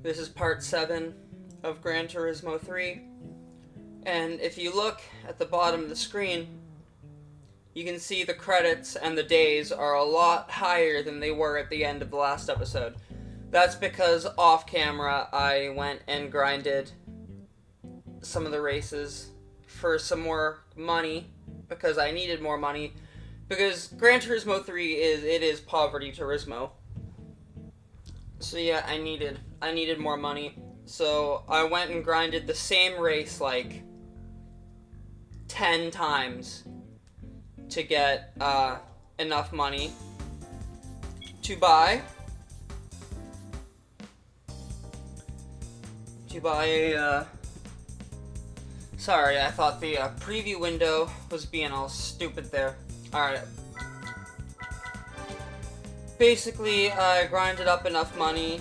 This is part 7 of Gran Turismo 3, and if you look at the bottom of the screen, you can see the credits and the days are a lot higher than they were at the end of the last episode. That's because off camera I went and grinded some of the races for some more money, because I needed more money, because Gran Turismo 3 is Poverty Turismo. So yeah, I needed more money. So I went and grinded the same race like 10 times to get enough money to buy a sorry, I thought the preview window was being all stupid there. Alright. Basically, I grinded up enough money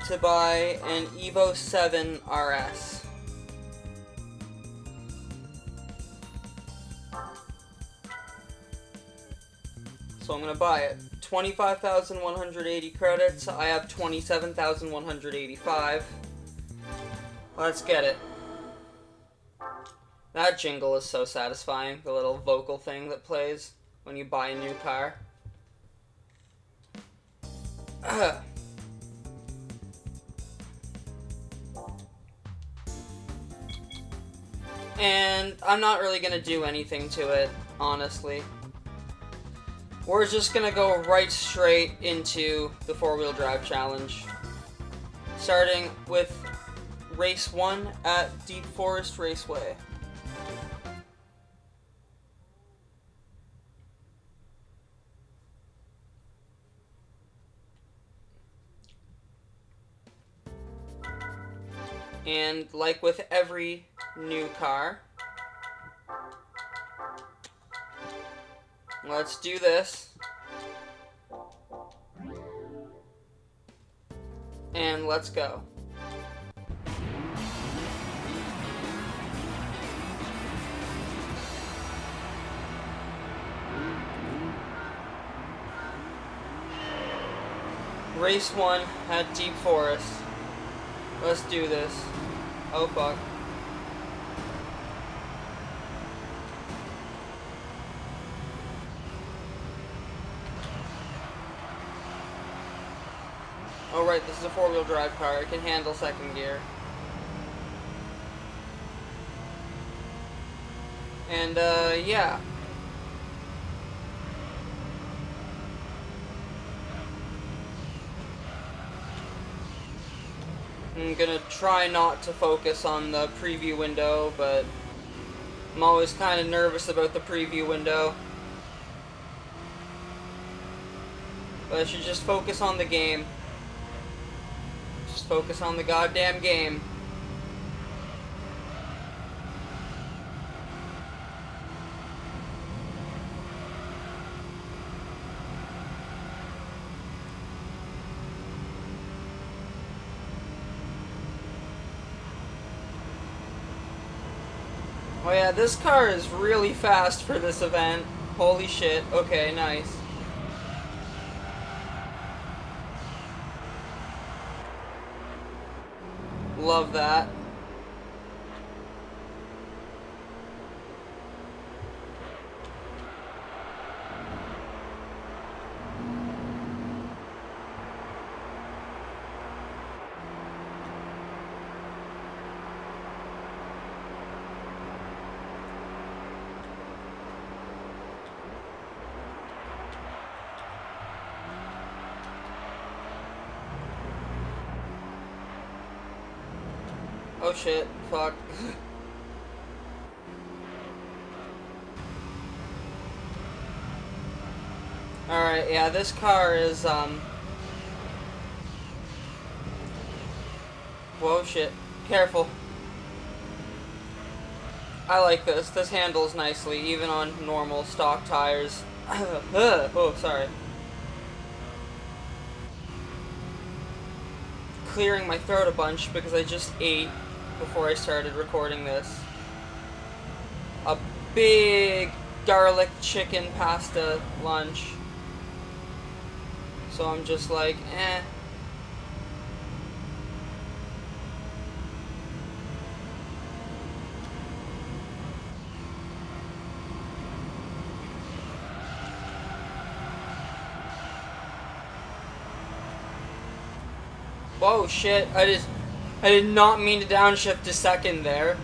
to buy an Evo 7 RS. So I'm gonna buy it. 25,180 credits. I have 27,185. Let's get it. That jingle is so satisfying, the little vocal thing that plays when you buy a new car. And I'm not really gonna do anything to it, honestly. We're just gonna go right straight into the 4-wheel drive challenge. Starting with race 1 at Deep Forest Raceway. And like with every new car, let's do this. And let's go. Race 1 at Deep Forest. Let's do this. Oh fuck. Oh right, this is a 4-wheel drive car. It can handle second gear. And yeah. I'm gonna try not to focus on the preview window, but I'm always kind of nervous about the preview window. But I should just focus on the game. Just focus on the goddamn game. Oh yeah, this car is really fast for this event. Holy shit. Okay, nice. Love that. Oh shit, fuck. Alright, yeah, this car is, whoa, shit. Careful. I like this. This handles nicely, even on normal stock tires. Oh, sorry. Clearing my throat a bunch because I just ate before I started recording this. A big garlic chicken pasta lunch. So I'm just like, eh. Whoa, shit. I did not mean to downshift a second there.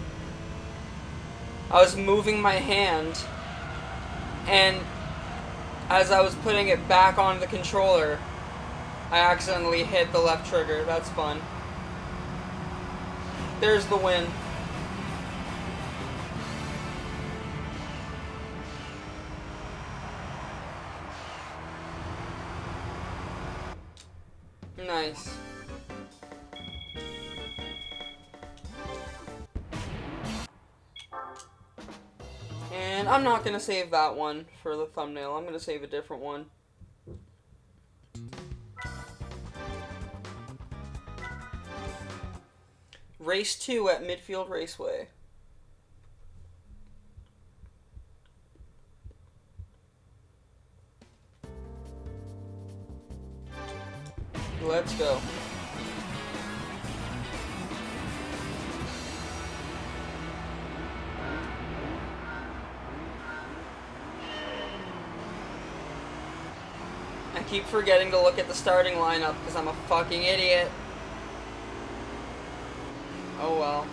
I was moving my hand, and as I was putting it back on the controller, I accidentally hit the left trigger. That's fun. There's the win. Nice. And I'm not going to save that one for the thumbnail. I'm going to save a different one. Race 2 at Midfield Raceway. Let's go. I keep forgetting to look at the starting lineup because I'm a fucking idiot. Oh well.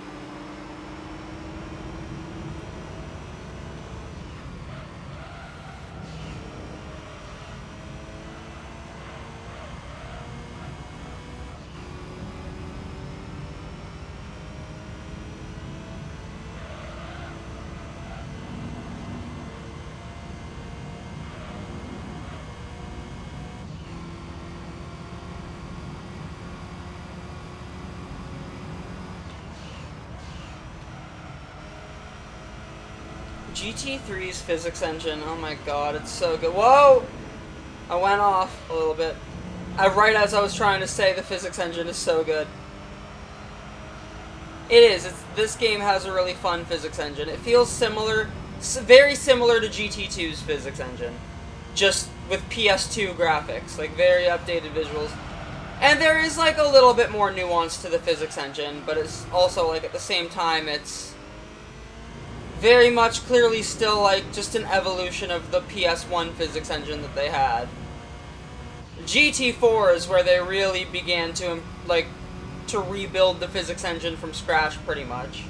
GT3's physics engine, oh my god, it's so good. Whoa! I went off a little bit. Right as I was trying to say the physics engine is so good. It is. This game has a really fun physics engine. It feels similar, very similar to GT2's physics engine. Just with PS2 graphics, like very updated visuals. And there is like a little bit more nuance to the physics engine, but it's also like at the same time it's very much clearly still like just an evolution of the PS1 physics engine that they had. GT4 is where they really began to to rebuild the physics engine from scratch pretty much.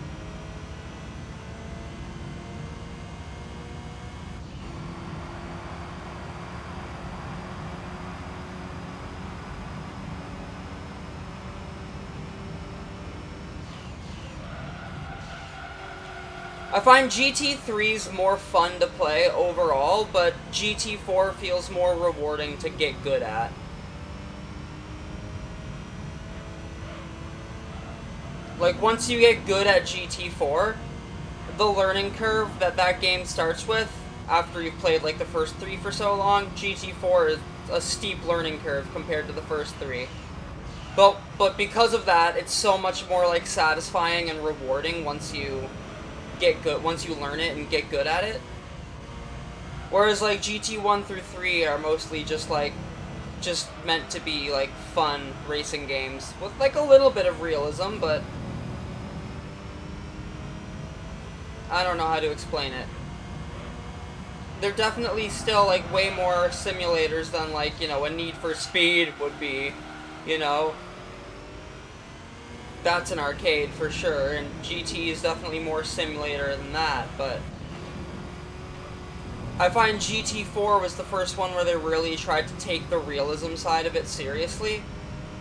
I find GT3's more fun to play overall, but GT4 feels more rewarding to get good at. Like, once you get good at GT4, the learning curve that game starts with, after you've played, like, the first 3 for so long, GT4 is a steep learning curve compared to the first 3. But because of that, it's so much more, like, satisfying and rewarding once you learn it and get good at it. Whereas like GT1 through 3 are mostly just meant to be like fun racing games with like a little bit of realism, but I don't know how to explain it. They're definitely still like way more simulators than like, you know, a Need for Speed would be, you know. That's an arcade for sure, and GT is definitely more simulator than that, but I find GT4 was the first one where they really tried to take the realism side of it seriously.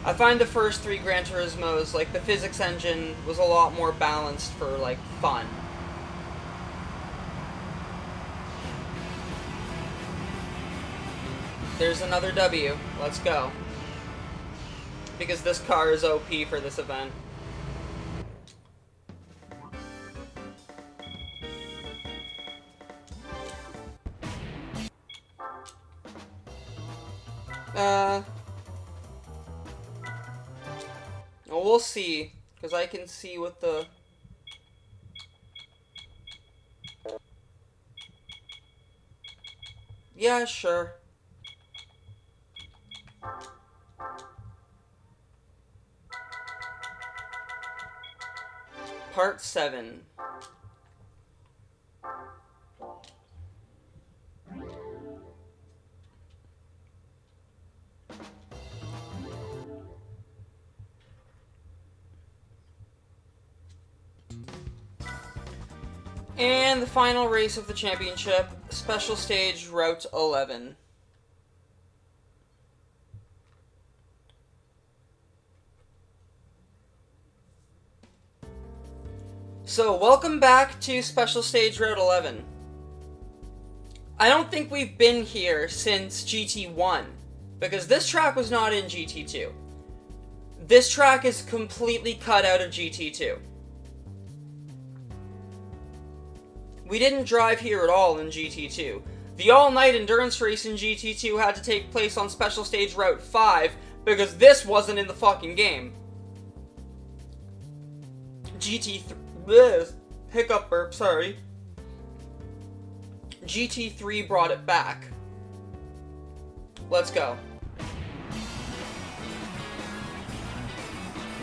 I find the first 3 Gran Turismos, like, the physics engine was a lot more balanced for, like, fun. There's another W. Let's go. Because this car is OP for this event. Well, we'll see, because I can see what the... Yeah, sure. Part 7. And the final race of the championship, Special Stage Route 11. So, welcome back to Special Stage Route 11. I don't think we've been here since GT1, because this track was not in GT2. This track is completely cut out of GT2. We didn't drive here at all in GT2. The all-night endurance race in GT2 had to take place on Special Stage Route 5, because this wasn't in the fucking game. Hiccup burp, sorry. GT3 brought it back. Let's go.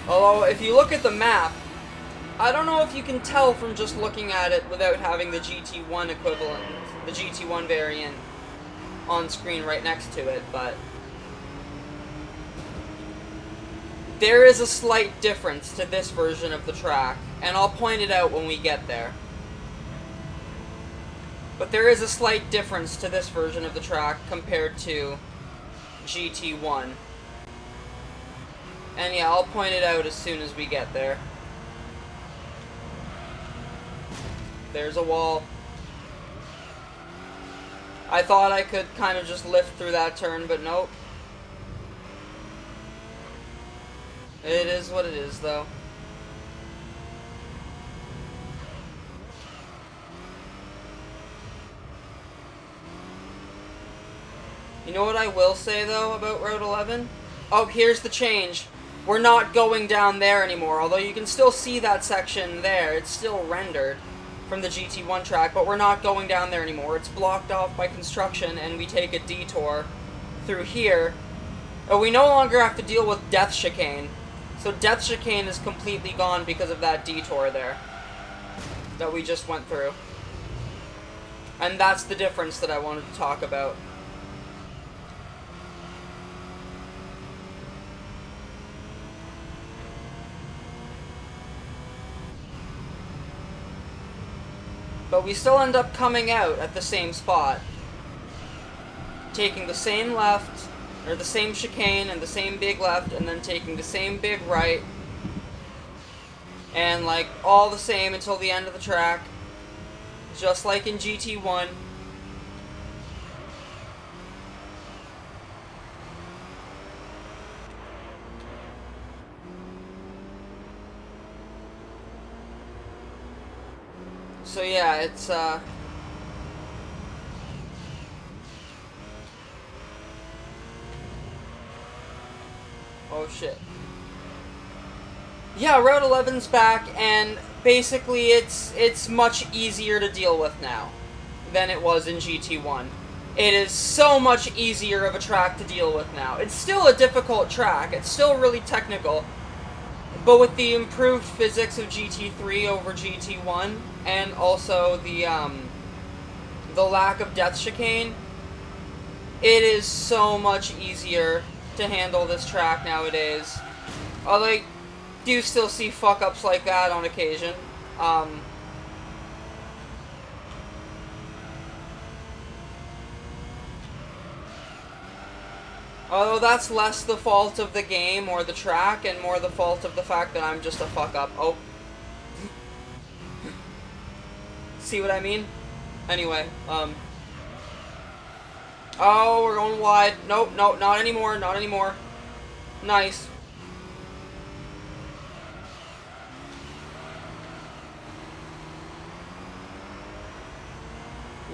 Although, if you look at the map, I don't know if you can tell from just looking at it without having the GT1 equivalent, the GT1 variant, on screen right next to it, but there is a slight difference to this version of the track, and I'll point it out when we get there. But there is a slight difference to this version of the track compared to GT1. And yeah, I'll point it out as soon as we get there. There's a wall. I thought I could kind of just lift through that turn, but nope. It is what it is, though. You know what I will say, though, about Route 11? Oh, here's the change. We're not going down there anymore, although you can still see that section there. It's still rendered from the GT1 track, but we're not going down there anymore. It's blocked off by construction, and we take a detour through here. Oh, we no longer have to deal with Death Chicane. So Death Chicane is completely gone because of that detour there that we just went through. And that's the difference that I wanted to talk about. But we still end up coming out at the same spot, taking the same left, or the same chicane and the same big left, and then taking the same big right, and like all the same until the end of the track, just like in GT1. So yeah, it's oh shit. Yeah, Route 11's back, and basically it's much easier to deal with now than it was in GT1. It is so much easier of a track to deal with now. It's still a difficult track, it's still really technical, but with the improved physics of GT3 over GT1, and also the lack of Death Chicane, it is so much easier to handle this track nowadays. Although I do still see fuck-ups like that on occasion. Although that's less the fault of the game or the track, and more the fault of the fact that I'm just a fuck-up. Oh. See what I mean? Anyway, oh, we're going wide. Nope, nope, not anymore, not anymore. Nice.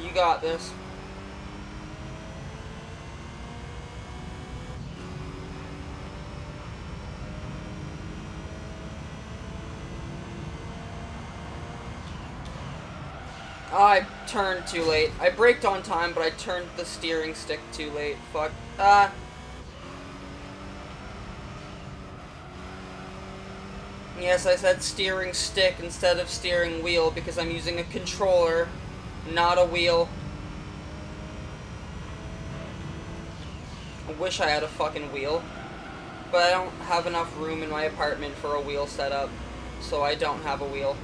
You got this. I turned too late. I braked on time, but I turned the steering stick too late. Fuck. Yes, I said steering stick instead of steering wheel because I'm using a controller, not a wheel. I wish I had a fucking wheel, but I don't have enough room in my apartment for a wheel setup, so I don't have a wheel.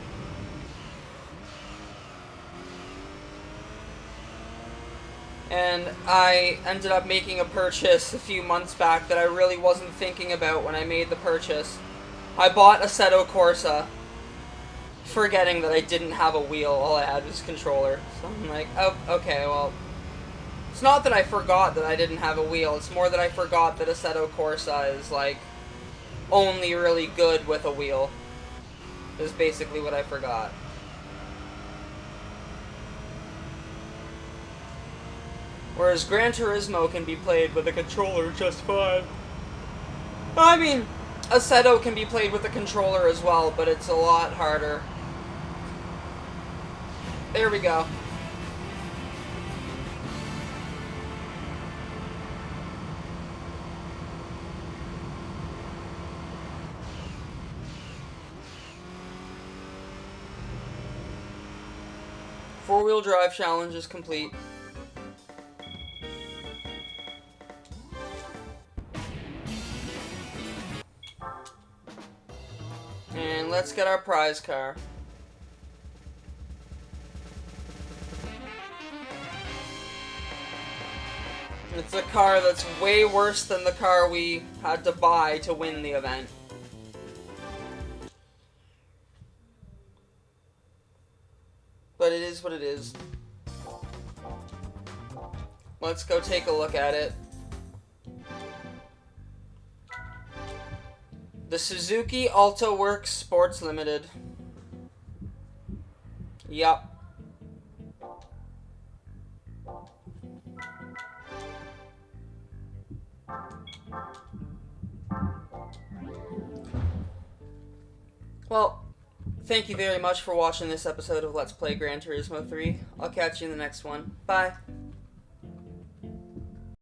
And I ended up making a purchase a few months back that I really wasn't thinking about when I made the purchase. I bought Assetto Corsa, forgetting that I didn't have a wheel, all I had was a controller. So I'm like, oh, okay, well, it's not that I forgot that I didn't have a wheel, it's more that I forgot that Assetto Corsa is, like, only really good with a wheel, is basically what I forgot. Whereas Gran Turismo can be played with a controller just fine. I mean, Assetto can be played with a controller as well, but it's a lot harder. There we go. Four-wheel drive challenge is complete. And let's get our prize car. It's a car that's way worse than the car we had to buy to win the event. But it is what it is. Let's go take a look at it. The Suzuki Alto Works Sports Limited. Yup. Well, thank you very much for watching this episode of Let's Play Gran Turismo 3. I'll catch you in the next one. Bye.